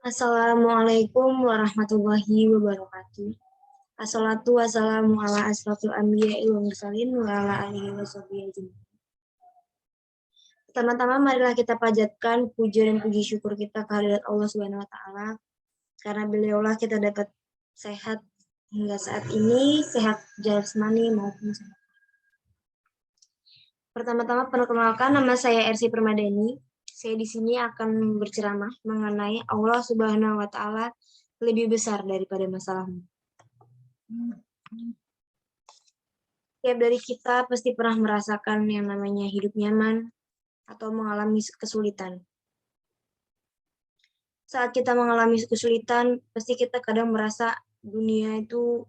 Assalamualaikum warahmatullahi wabarakatuh. Assalatu wassalamu ala asrofil anbiya'i wal mursalin wa ala alihi washabihi ajmain. Pertama-tama marilah kita panjatkan puja dan puji syukur kita kehadirat Allah Subhanahu wa taala karena beliaulah kita dapat sehat hingga saat ini, sehat jasmani maupun sehat. Pertama-tama perkenalkan, nama saya Ersi Permadani. Saya di sini akan berceramah mengenai Allah Subhanahu wa taala lebih besar daripada masalahmu. Setiap dari kita pasti pernah merasakan yang namanya hidup nyaman atau mengalami kesulitan. Saat kita mengalami kesulitan, pasti kita kadang merasa dunia itu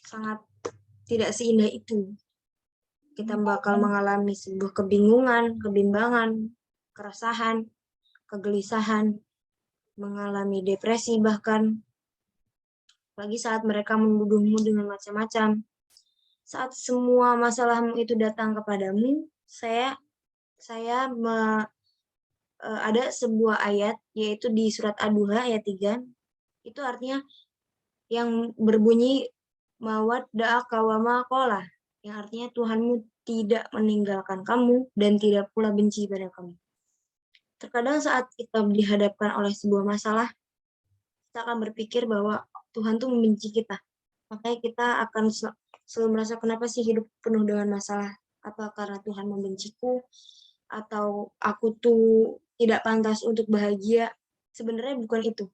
sangat tidak seindah itu. Kita bakal mengalami sebuah kebingungan, kebimbangan, keresahan, kegelisahan, mengalami depresi bahkan. Apalagi saat mereka menuduhmu dengan macam-macam. Saat semua masalahmu itu datang kepadamu, ada sebuah ayat, yaitu di surat Ad-Duha ayat 3, itu artinya yang berbunyi mawadda'aka wa ma qala, yang artinya Tuhanmu tidak meninggalkan kamu dan tidak pula benci pada kamu. Terkadang saat kita dihadapkan oleh sebuah masalah, kita akan berpikir bahwa Tuhan tuh membenci kita. Makanya kita akan selalu merasa, kenapa sih hidup penuh dengan masalah? Apa karena Tuhan membenciku? Atau aku tuh tidak pantas untuk bahagia? Sebenarnya bukan itu.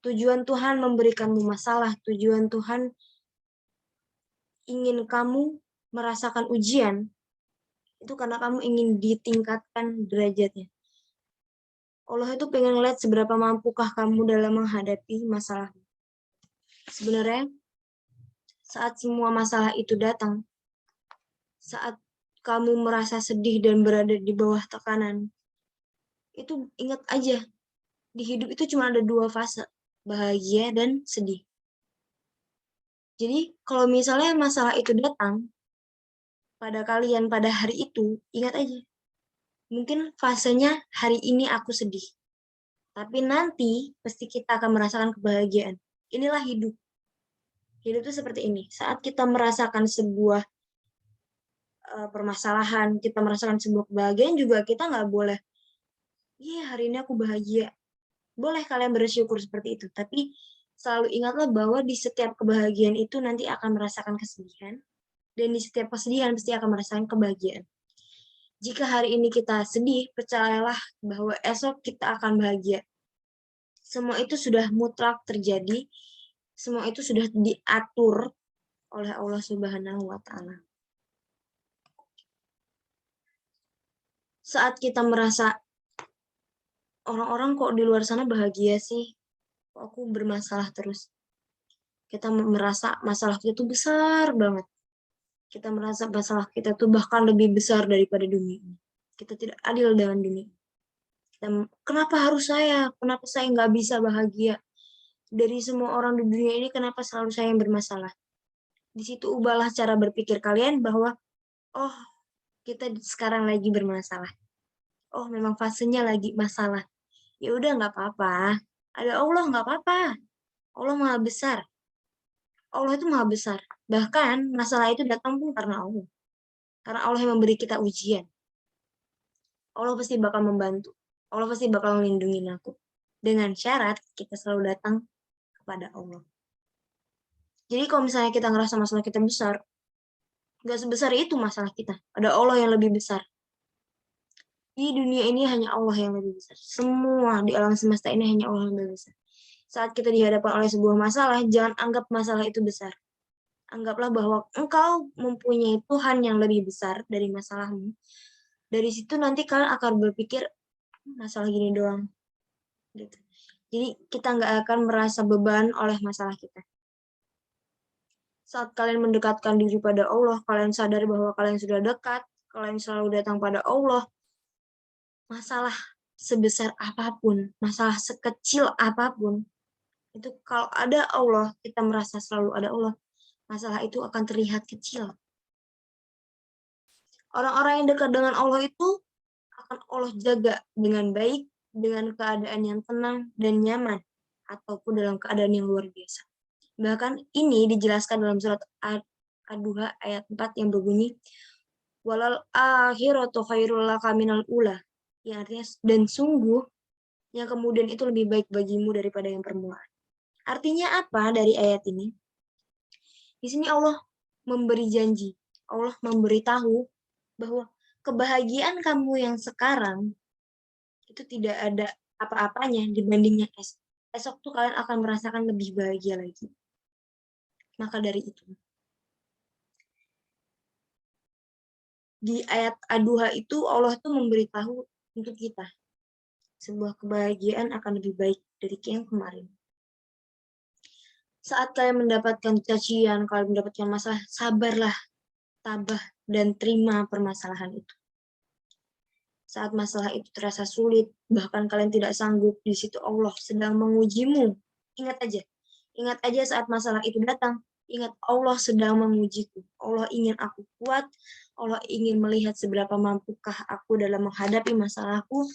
Tujuan Tuhan memberikanmu masalah, tujuan Tuhan ingin kamu merasakan ujian, itu karena kamu ingin ditingkatkan derajatnya. Allah itu pengen lihat seberapa mampukah kamu dalam menghadapi masalah. Sebenarnya, saat semua masalah itu datang, saat kamu merasa sedih dan berada di bawah tekanan, itu ingat aja, di hidup itu cuma ada 2 fase, bahagia dan sedih. Jadi, kalau misalnya masalah itu datang pada kalian pada hari itu, ingat aja, mungkin fasenya hari ini aku sedih, tapi nanti pasti kita akan merasakan kebahagiaan. Inilah hidup. Hidup itu seperti ini. Saat kita merasakan sebuah permasalahan, kita merasakan sebuah kebahagiaan juga, kita nggak boleh, hari ini aku bahagia. Boleh kalian bersyukur seperti itu, tapi selalu ingatlah bahwa di setiap kebahagiaan itu nanti akan merasakan kesedihan, dan di setiap kesedihan pasti akan merasakan kebahagiaan. Jika hari ini kita sedih, percayalah bahwa esok kita akan bahagia. Semua itu sudah mutlak terjadi, semua itu sudah diatur oleh Allah Subhanahu wa taala. Saat kita merasa orang-orang kok di luar sana bahagia sih, kok aku bermasalah terus. Kita merasa masalah kita tuh besar banget. Kita merasa masalah kita tuh bahkan lebih besar daripada dunia ini. Kita tidak adil dengan dunia. Kenapa harus saya? Kenapa saya nggak bisa bahagia? Dari semua orang di dunia ini, kenapa selalu saya yang bermasalah? Di situ ubahlah cara berpikir kalian bahwa, oh, kita sekarang lagi bermasalah. Oh, memang fasenya lagi masalah. Ya udah, nggak apa-apa. Ada Allah, nggak apa-apa. Allah maha besar. Allah itu maha besar. Bahkan masalah itu datang pun karena Allah. Karena Allah yang memberi kita ujian. Allah pasti bakal membantu. Allah pasti bakal melindungi aku. Dengan syarat kita selalu datang kepada Allah. Jadi kalau misalnya kita ngerasa masalah kita besar, nggak sebesar itu masalah kita. Ada Allah yang lebih besar. Di dunia ini hanya Allah yang lebih besar. Semua di alam semesta ini hanya Allah yang lebih besar. Saat kita dihadapkan oleh sebuah masalah, jangan anggap masalah itu besar. Anggaplah bahwa engkau mempunyai Tuhan yang lebih besar dari masalahmu. Dari situ nanti kalian akan berpikir, masalah gini doang. Gitu. Jadi kita nggak akan merasa beban oleh masalah kita. Saat kalian mendekatkan diri pada Allah, kalian sadar bahwa kalian sudah dekat, kalian selalu datang pada Allah, masalah sebesar apapun, masalah sekecil apapun, itu kalau ada Allah, kita merasa selalu ada Allah, masalah itu akan terlihat kecil. Orang-orang yang dekat dengan Allah itu akan Allah jaga dengan baik, dengan keadaan yang tenang dan nyaman, ataupun dalam keadaan yang luar biasa. Bahkan ini dijelaskan dalam surat Ad-Duha ayat 4 yang berbunyi, walal akhiratu khairul laka minal ula. Yang artinya, dan sungguh yang kemudian itu lebih baik bagimu daripada yang permulaan. Artinya apa dari ayat ini? Di sini Allah memberi janji, Allah memberitahu bahwa kebahagiaan kamu yang sekarang itu tidak ada apa-apanya dibandingnya esok. Esok tuh kalian akan merasakan lebih bahagia lagi. Maka dari itu, di ayat Ad-Duha itu Allah tuh memberitahu untuk kita sebuah kebahagiaan akan lebih baik dari yang kemarin. Saat kalian mendapatkan cacian, kalian mendapatkan masalah, sabarlah, tabah, dan terima permasalahan itu. Saat masalah itu terasa sulit, bahkan kalian tidak sanggup, di situ Allah sedang mengujimu. Ingat aja saat masalah itu datang, ingat Allah sedang mengujiku. Allah ingin aku kuat, Allah ingin melihat seberapa mampukah aku dalam menghadapi masalahku,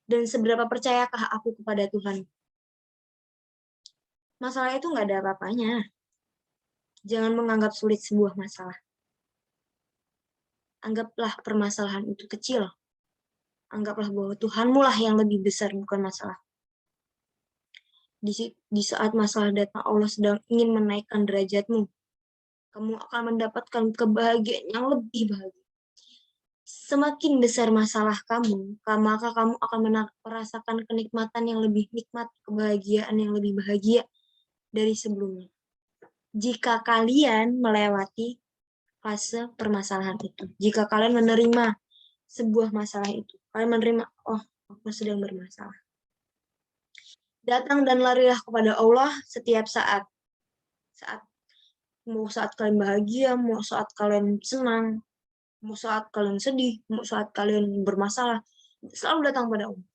dan seberapa percayakah aku kepada Tuhan. Masalah itu nggak ada apa-apanya. Jangan menganggap sulit sebuah masalah. Anggaplah permasalahan itu kecil. Anggaplah bahwa Tuhanmu lah yang lebih besar, bukan masalah. Di saat masalah datang, Allah sedang ingin menaikkan derajatmu. Kamu akan mendapatkan kebahagiaan yang lebih bahagia. Semakin besar masalah kamu, maka kamu akan merasakan kenikmatan yang lebih nikmat, kebahagiaan yang lebih bahagia dari sebelumnya. Jika kalian melewati fase permasalahan itu, jika kalian menerima sebuah masalah itu, kalian menerima, oh, aku sedang bermasalah. Datang dan larilah kepada Allah setiap saat. Mau saat kalian bahagia, mau saat kalian senang, mau saat kalian sedih, mau saat kalian bermasalah, selalu datang pada Allah.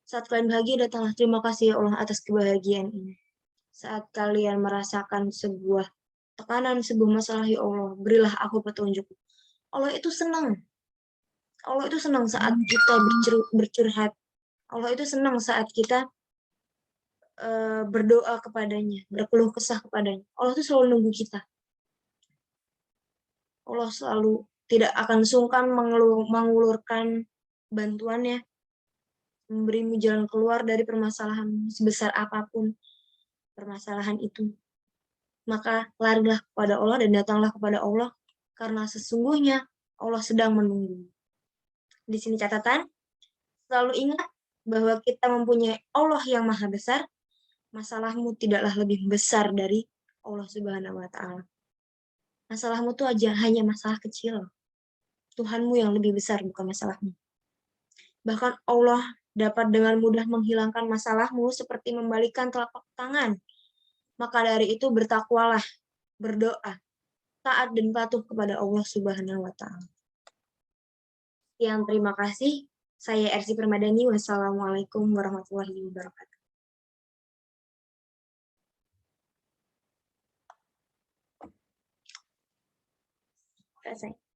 Saat kalian bahagia, datanglah, terima kasih ya Allah atas kebahagiaan ini. Saat kalian merasakan sebuah tekanan, sebuah masalah, ya Allah, berilah aku petunjuk. Allah itu senang. Allah itu senang saat kita bercurhat. Allah itu senang saat kita berdoa kepadanya, berkeluh kesah kepadanya. Allah itu selalu nunggu kita. Allah selalu tidak akan sungkan mengulurkan bantuannya, memberimu jalan keluar dari permasalahan sebesar apapun permasalahan itu. Maka larilah kepada Allah dan datanglah kepada Allah, karena sesungguhnya Allah sedang menunggu. Di sini catatan, selalu ingat bahwa kita mempunyai Allah yang maha besar. Masalahmu tidaklah lebih besar dari Allah Subhanahu wa Ta'ala. Masalahmu itu hanya masalah kecil. Tuhanmu yang lebih besar, bukan masalahmu. Bahkan Allah dapat dengan mudah menghilangkan masalahmu seperti membalikan telapak tangan. Maka dari itu bertakwalah, berdoa, taat dan patuh kepada Allah Subhanahu wa Ta'ala. Yang terima kasih. Saya Ersi Permadani. Wassalamualaikum warahmatullahi wabarakatuh. Selesai.